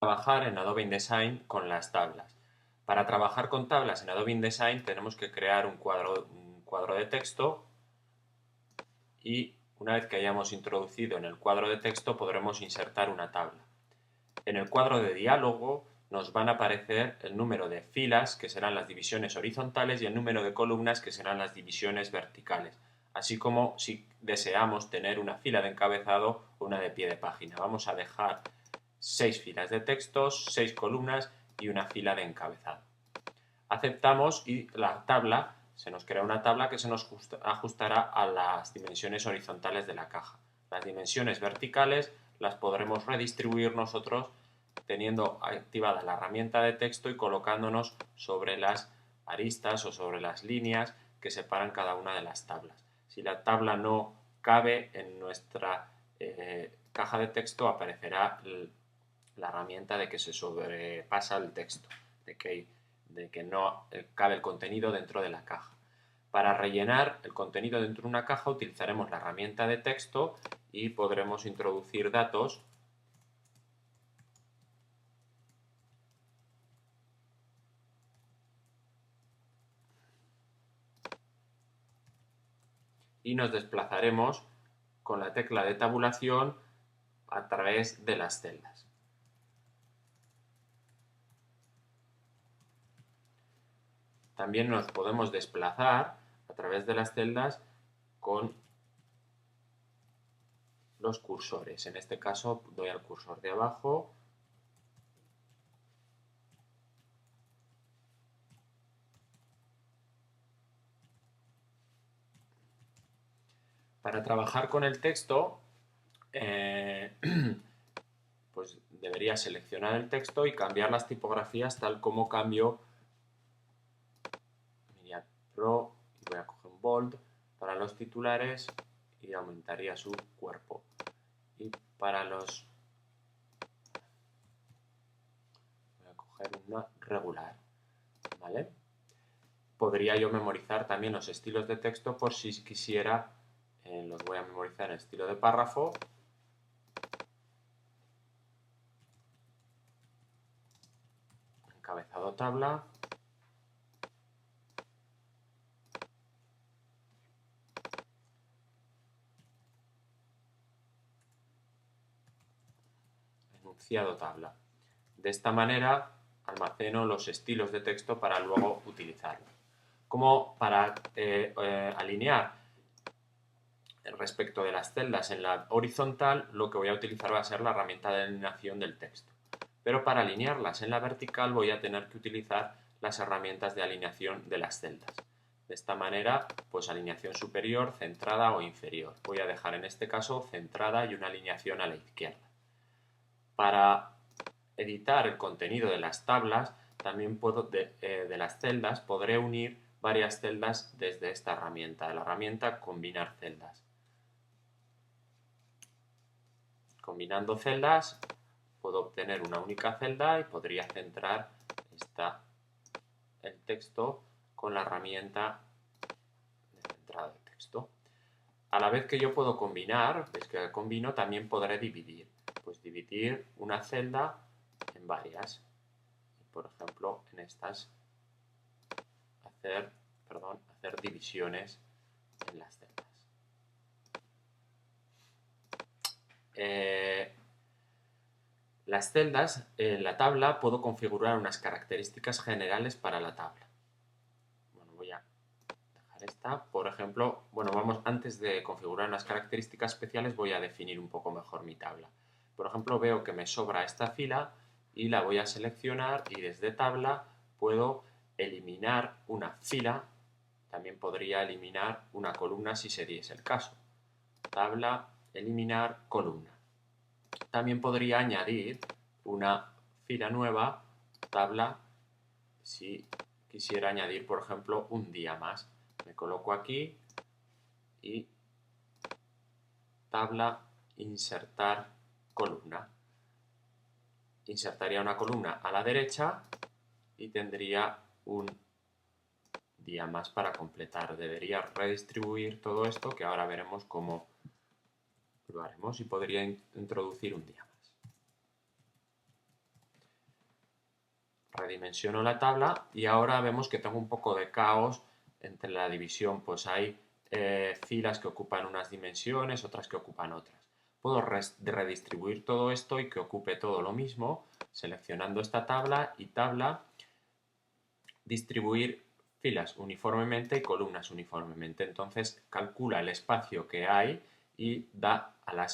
Trabajar en Adobe InDesign con las tablas. Para trabajar con tablas en Adobe InDesign tenemos que crear un cuadro de texto y una vez que hayamos introducido en el cuadro de texto podremos insertar una tabla. En el cuadro de diálogo nos van a aparecer el número de filas, que serán las divisiones horizontales, y el número de columnas, que serán las divisiones verticales, así como si deseamos tener una fila de encabezado o una de pie de página. Vamos a dejar 6 filas de textos, 6 columnas y una fila de encabezado. Aceptamos y se nos crea una tabla que se nos ajustará a las dimensiones horizontales de la caja. Las dimensiones verticales las podremos redistribuir nosotros teniendo activada la herramienta de texto y colocándonos sobre las aristas o sobre las líneas que separan cada una de las tablas. Si la tabla no cabe en nuestra caja de texto, aparecerá la herramienta de que se sobrepasa el texto, de que no cabe el contenido dentro de la caja. Para rellenar el contenido dentro de una caja utilizaremos la herramienta de texto y podremos introducir datos y nos desplazaremos con la tecla de tabulación a través de las celdas. También nos podemos desplazar a través de las celdas con los cursores. En este caso doy al cursor de abajo para trabajar con el texto. Pues debería seleccionar el texto y cambiar las tipografías tal como cambio Myriad Pro, y voy a coger un Bold para los titulares y aumentaría su cuerpo. Y para los voy a coger una regular, ¿vale? Podría yo memorizar también los estilos de texto por si quisiera, los voy a memorizar en estilo de párrafo. Encabezado tabla. Enunciado tabla. De esta manera almaceno los estilos de texto para luego utilizarlos. Como para alinear respecto de las celdas en la horizontal, lo que voy a utilizar va a ser la herramienta de alineación del texto. Pero para alinearlas en la vertical voy a tener que utilizar las herramientas de alineación de las celdas. De esta manera, pues alineación superior, centrada o inferior. Voy a dejar en este caso centrada y una alineación a la izquierda. Para editar el contenido de las tablas, también puedo de las celdas, podré unir varias celdas desde esta herramienta, la herramienta combinar celdas. Combinando celdas puedo obtener una única celda y podría centrar el texto con la herramienta de centrado de texto. A la vez que yo puedo combinar, ves que combino, también podré dividir. Pues dividir una celda en varias. Por ejemplo, en estas hacer divisiones en las celdas. Las celdas, en la tabla puedo configurar unas características generales para la tabla. Bueno, voy a dejar esta. Por ejemplo, antes de configurar unas características especiales voy a definir un poco mejor mi tabla. Por ejemplo, veo que me sobra esta fila y la voy a seleccionar y desde tabla puedo eliminar una fila. También podría eliminar una columna si se diese el caso. Tabla, eliminar, columna. También podría añadir una fila nueva, tabla, si quisiera añadir, por ejemplo, un día más. Me coloco aquí y tabla, insertar columna. Insertaría una columna a la derecha y tendría un día más para completar. Debería redistribuir todo esto, que ahora veremos cómo lo haremos, y podría introducir un día más. redimensiono la tabla y ahora vemos que tengo un poco de caos entre la división, pues hay filas que ocupan unas dimensiones, otras que ocupan otras. Puedo redistribuir todo esto y que ocupe todo lo mismo, seleccionando esta tabla y tabla, distribuir filas uniformemente y columnas uniformemente. Entonces calcula el espacio que hay y da a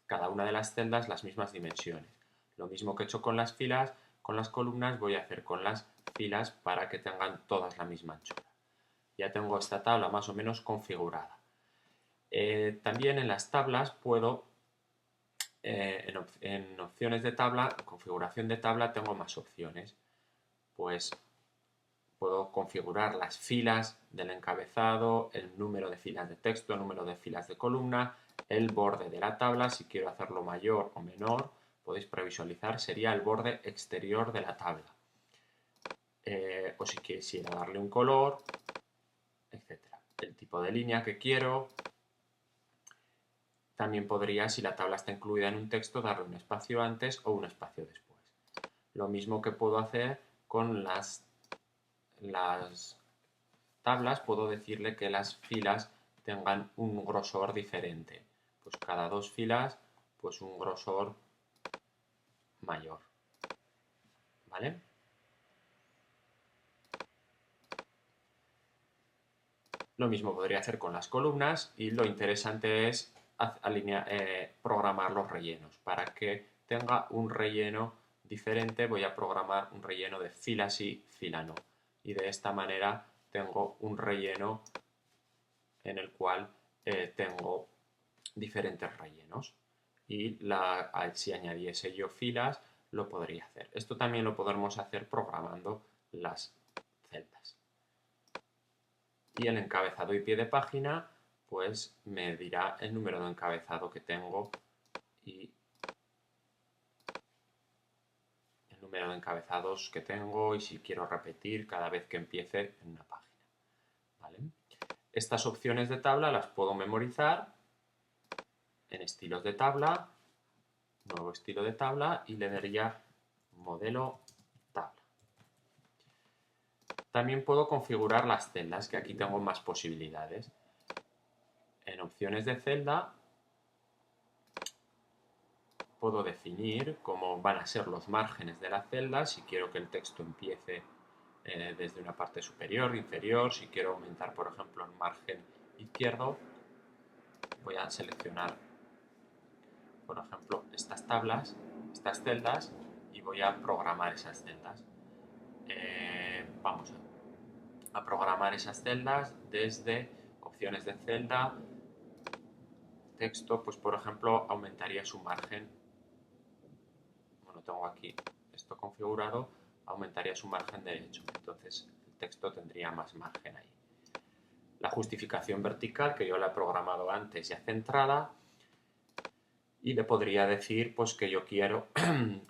cada una de las celdas las mismas dimensiones. Lo mismo que he hecho con las filas, con las columnas voy a hacer con las filas para que tengan todas la misma anchura. Ya tengo esta tabla más o menos configurada. También en las tablas puedo, en opciones de tabla, configuración de tabla, tengo más opciones. Pues puedo configurar las filas del encabezado, el número de filas de texto, el número de filas de columna, el borde de la tabla, si quiero hacerlo mayor o menor, podéis previsualizar, sería el borde exterior de la tabla. O si quisiera darle un color, etc. El tipo de línea que quiero. También podría, si la tabla está incluida en un texto, darle un espacio antes o un espacio después. Lo mismo que puedo hacer con las tablas, puedo decirle que las filas tengan un grosor diferente. Pues cada 2 filas, pues un grosor mayor. ¿Vale? Lo mismo podría hacer con las columnas y lo interesante es programar los rellenos. Para que tenga un relleno diferente voy a programar un relleno de fila sí, fila no. Y de esta manera tengo un relleno en el cual tengo diferentes rellenos. Y si añadiese yo filas lo podría hacer. Esto también lo podemos hacer programando las celdas. Y el encabezado y pie de página, pues me dirá el número de encabezado que tengo y el número de encabezados que tengo y si quiero repetir cada vez que empiece en una página. ¿Vale? Estas opciones de tabla las puedo memorizar en estilos de tabla, nuevo estilo de tabla y le daría modelo tabla. También puedo configurar las celdas, que aquí tengo más posibilidades. En opciones de celda puedo definir cómo van a ser los márgenes de la celda, si quiero que el texto empiece desde una parte superior, inferior, si quiero aumentar, por ejemplo, el margen izquierdo, voy a seleccionar, por ejemplo, estas tablas, estas celdas, y voy a programar esas celdas. Vamos a programar esas celdas desde opciones de celda, texto, pues por ejemplo, aumentaría su margen. Bueno, tengo aquí esto configurado, aumentaría su margen derecho. Entonces el texto tendría más margen ahí. La justificación vertical, que yo la he programado antes ya centrada, y le podría decir pues que yo quiero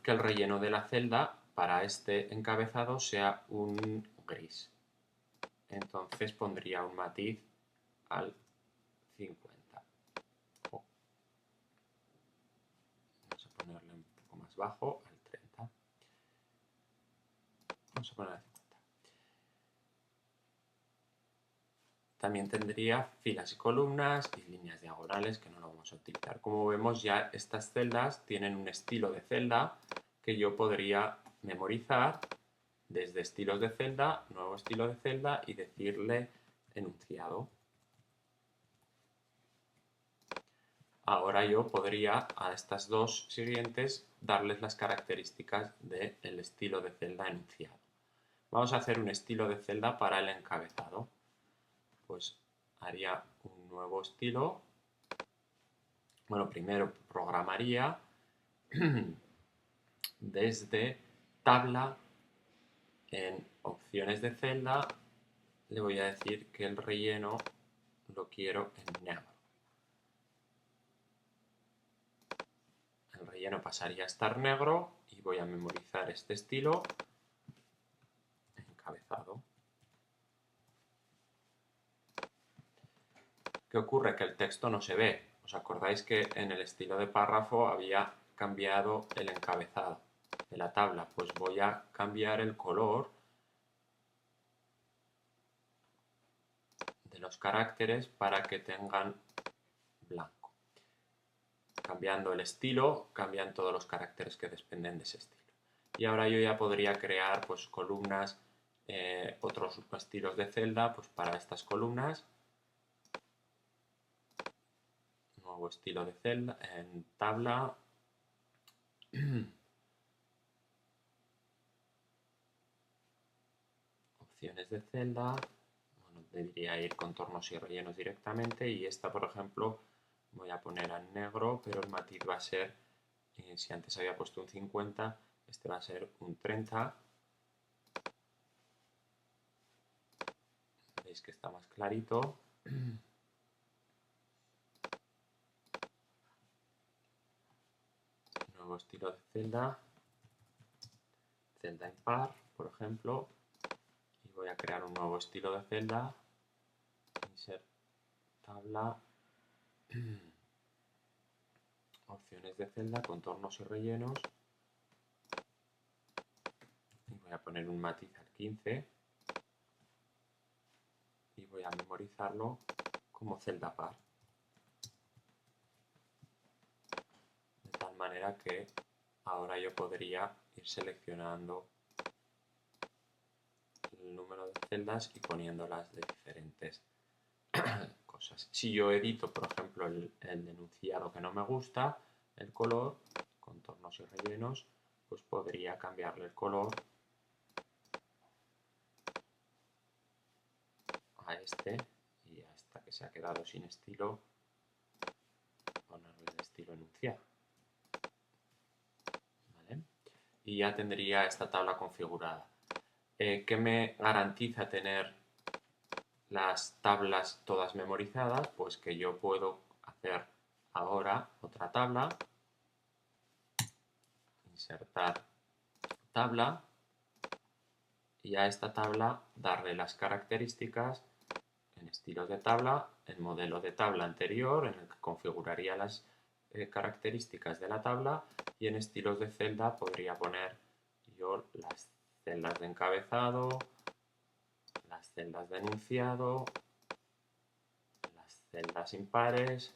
que el relleno de la celda para este encabezado sea un gris. Entonces pondría un matiz al 50. Vamos a ponerle un poco más bajo, al 30. Vamos a poner al 50. También tendría filas y columnas y líneas diagonales que no lo vamos a utilizar. Como vemos, ya estas celdas tienen un estilo de celda que yo podría memorizar desde estilos de celda, nuevo estilo de celda y decirle enunciado. Ahora yo podría a estas dos siguientes darles las características del estilo de celda enunciado. Vamos a hacer un estilo de celda para el encabezado. Pues haría un nuevo estilo. Bueno, primero programaría desde tabla en opciones de celda. Le voy a decir que el relleno lo quiero en negro. El relleno pasaría a estar negro y voy a memorizar este estilo. Encabezado. ¿Qué ocurre? Que el texto no se ve. ¿Os acordáis que en el estilo de párrafo había cambiado el encabezado? de la tabla, pues voy a cambiar el color de los caracteres para que tengan blanco. Cambiando el estilo, cambian todos los caracteres que dependen de ese estilo. Y ahora yo ya podría crear pues columnas, otros estilos de celda pues para estas columnas. Nuevo estilo de celda en tabla. Opciones de celda. Bueno, debería ir contornos y rellenos directamente. Y esta, por ejemplo, voy a poner en negro, pero el matiz va a ser, si antes había puesto un 50, este va a ser un 30. Veis que está más clarito. Nuevo estilo de celda. Celda impar, por ejemplo. Y voy a crear un nuevo estilo de celda. Insert tabla. Opciones de celda, contornos y rellenos. Y voy a poner un matiz al 15. Y voy a memorizarlo como celda par. De tal manera que ahora yo podría ir seleccionando el número de celdas y poniéndolas de diferentes cosas. Si yo edito, por ejemplo, el enunciado que no me gusta, el color, contornos y rellenos, pues podría cambiarle el color a este y a esta que se ha quedado sin estilo, ponerle el estilo enunciado. ¿Vale? Y ya tendría esta tabla configurada. ¿Qué me garantiza tener las tablas todas memorizadas? Pues que yo puedo hacer ahora otra tabla, insertar tabla, y a esta tabla darle las características en estilos de tabla, el modelo de tabla anterior en el que configuraría las características de la tabla, y en estilos de celda podría poner yo las celdas de encabezado, las celdas de enunciado, las celdas impares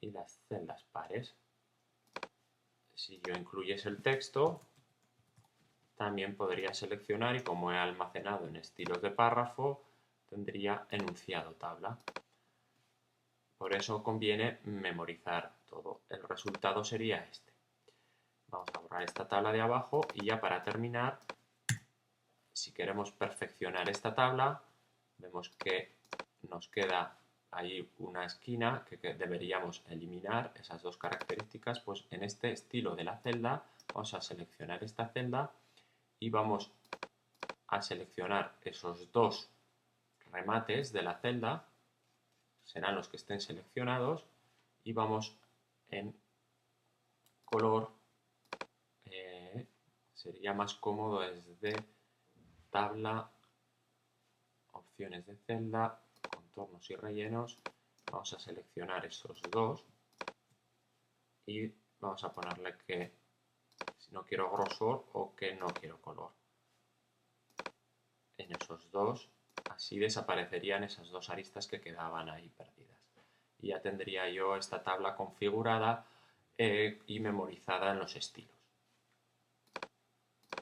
y las celdas pares. Si yo incluyese el texto, también podría seleccionar, y como he almacenado en estilos de párrafo, tendría enunciado tabla. Por eso conviene memorizar todo. El resultado sería este. Vamos a borrar esta tabla de abajo y ya para terminar, si queremos perfeccionar esta tabla, vemos que nos queda ahí una esquina que deberíamos eliminar, esas dos características. Pues en este estilo de la celda vamos a seleccionar esta celda y vamos a seleccionar esos dos remates de la celda, serán los que estén seleccionados, y vamos en color, sería más cómodo desde tabla, opciones de celda, contornos y rellenos. Vamos a seleccionar esos dos y vamos a ponerle que si no quiero grosor o que no quiero color en esos dos. Así desaparecerían esas dos aristas que quedaban ahí perdidas. Y ya tendría yo esta tabla configurada y memorizada en los estilos.